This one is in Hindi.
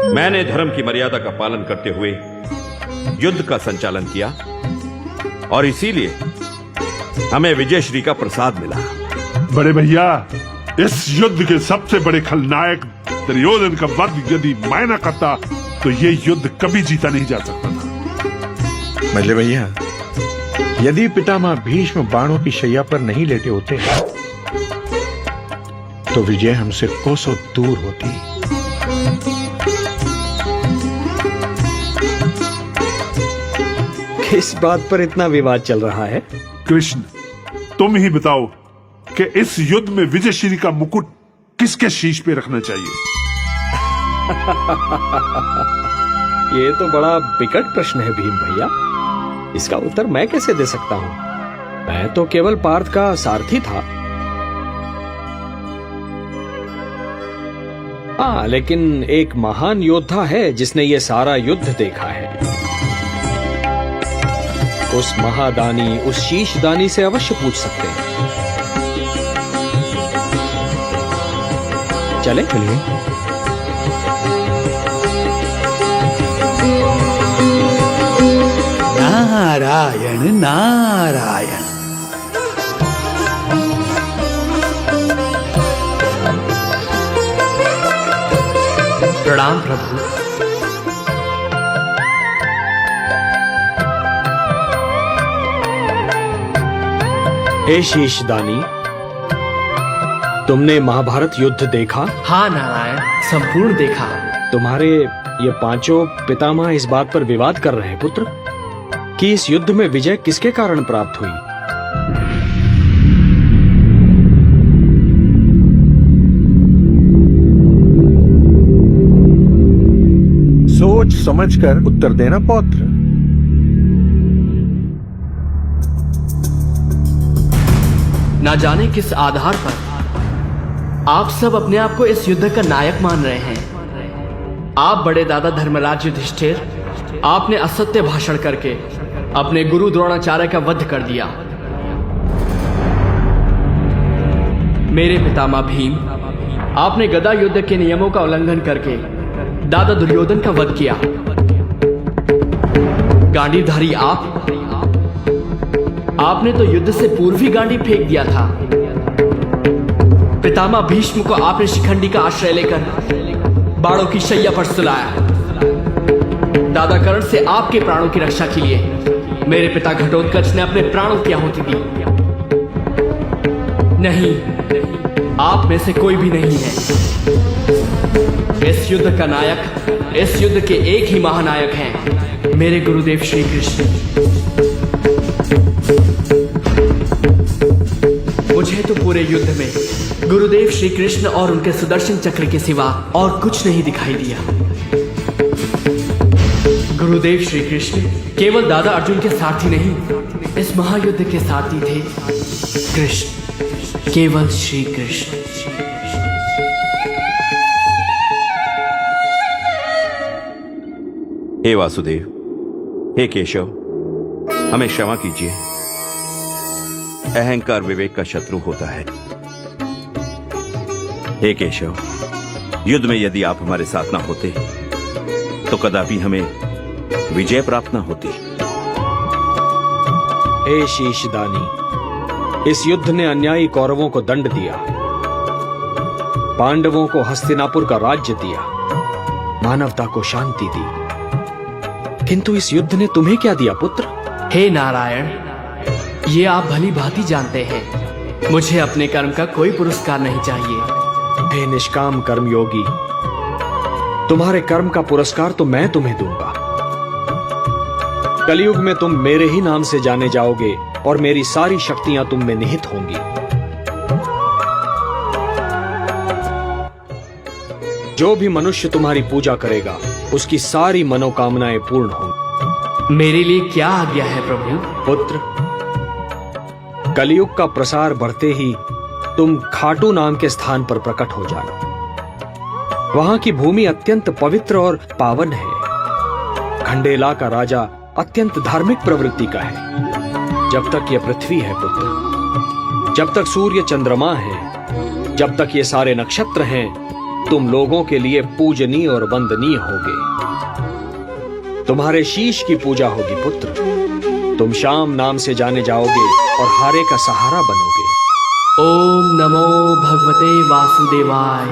मैंने धर्म की मर्यादा का पालन करते हुए युद्ध का संचालन किया और इसीलिए हमें विजयश्री का प्रसाद मिला। बड़े भैया, इस युद्ध के सबसे बड़े खलनायक दुर्योधन का वध यदि मैं न करता तो ये युद्ध कभी जीता नहीं जा सकता था। बड़े भैया, यदि पितामह भीष्म बाणों की शैया पर नहीं लेटे होते तो विजय हमसे कोसों दूर होती। किस बात पर इतना विवाद चल रहा है? कृष्ण, तुम ही बताओ कि इस युद्ध में विजयश्री का मुकुट किसके शीश पे रखना चाहिए? ये तो बड़ा विकट प्रश्न है भीम भैया। इसका उत्तर मैं कैसे दे सकता हूं? मैं तो केवल पार्थ का सारथी था। हाँ, लेकिन एक महान योद्धा है जिसने ये सारा युद्ध देखा है। उस महादानी, उस शीशदानी से अवश्य पूछ सकते हैं। चले? चलिए। नारायण नारायण। प्रणाम प्रभु। हे शीशदानी, तुमने महाभारत युद्ध देखा? हाँ नारायण, संपूर्ण देखा। तुम्हारे ये पांचों पितामह इस बात पर विवाद कर रहे हैं पुत्र कि इस युद्ध में विजय किसके कारण प्राप्त हुई। सोच समझकर उत्तर देना पौत्र। ना जाने किस आधार पर आप सब अपने आप को इस युद्ध का नायक मान रहे हैं। आप बड़े दादा धर्मराज युधिष्ठिर, आपने असत्य भाषण करके अपने गुरु द्रोणाचार्य का वध कर दिया। मेरे पितामह भीम, आपने गदा युद्ध के नियमों का उल्लंघन करके दादा दुर्योधन का वध किया। गांडीवधारी आपने तो युद्ध से पूर्व ही गांडी फेंक दिया था। पितामह भीष्म को आपने शिखंडी का आश्रय लेकर बाणों की शैया पर सुलाया। दादा कर्ण से आपके प्राणों की रक्षा के लिए मेरे पिता घटोत्कच ने अपने प्राणों की आहुति दी। नहीं, आप में से कोई भी नहीं है। इस युद्ध का नायक, इस युद्ध के एक ही महानायक हैं, मेरे गुरुदेव श्री कृष्ण। मुझे तो पूरे युद्ध में गुरुदेव श्री कृष्ण और उनके सुदर्शन चक्र के सिवा और कुछ नहीं दिखाई दिया। गुरुदेव श्री कृष्ण केवल दादा अर्जुन के सारथी नहीं, इस महायुद्ध के सारथी थे कृष्ण, केवल श्री कृष्ण। हे वासुदेव, हे केशव, हमें क्षमा कीजिए। अहंकार विवेक का शत्रु होता है। हे केशव, युद्ध में यदि आप हमारे साथ ना होते तो कदापि हमें विजय प्राप्त ना होती। हे शीशदानी, इस युद्ध ने अन्यायी कौरवों को दंड दिया, पांडवों को हस्तिनापुर का राज्य दिया, मानवता को शांति दी। किंतु इस युद्ध ने तुम्हें क्या दिया पुत्र? हे नारायण, ये आप भली भांति जानते हैं। मुझे अपने कर्म का कोई पुरस्कार नहीं चाहिए। हे निष्काम कर्मयोगी, तुम्हारे कर्म का पुरस्कार तो मैं तुम्हें दूंगा। कलयुग में तुम मेरे ही नाम से जाने जाओगे और मेरी सारी शक्तियां तुम में निहित होंगी। जो भी मनुष्य तुम्हारी पूजा करेगा उसकी सारी मनोकामनाएं पूर्ण होंगी। मेरे लिए क्या आज्ञा है प्रभु? पुत्र, कलयुग का प्रसार बढ़ते ही तुम खाटू नाम के स्थान पर प्रकट हो जाना। वहां की भूमि अत्यंत पवित्र और पावन है। खंडेला का राजा अत्यंत धार्मिक प्रवृत्ति का है। जब तक यह पृथ्वी है पुत्र, जब तक सूर्य चंद्रमा है, जब तक ये सारे नक्षत्र हैं, तुम लोगों के लिए पूजनीय और वंदनीय होगे। तुम्हारे शीश की पूजा होगी पुत्र। तुम श्याम नाम से जाने जाओगे और हारे का सहारा बनोगे। ओम नमो भगवते वासुदेवाय।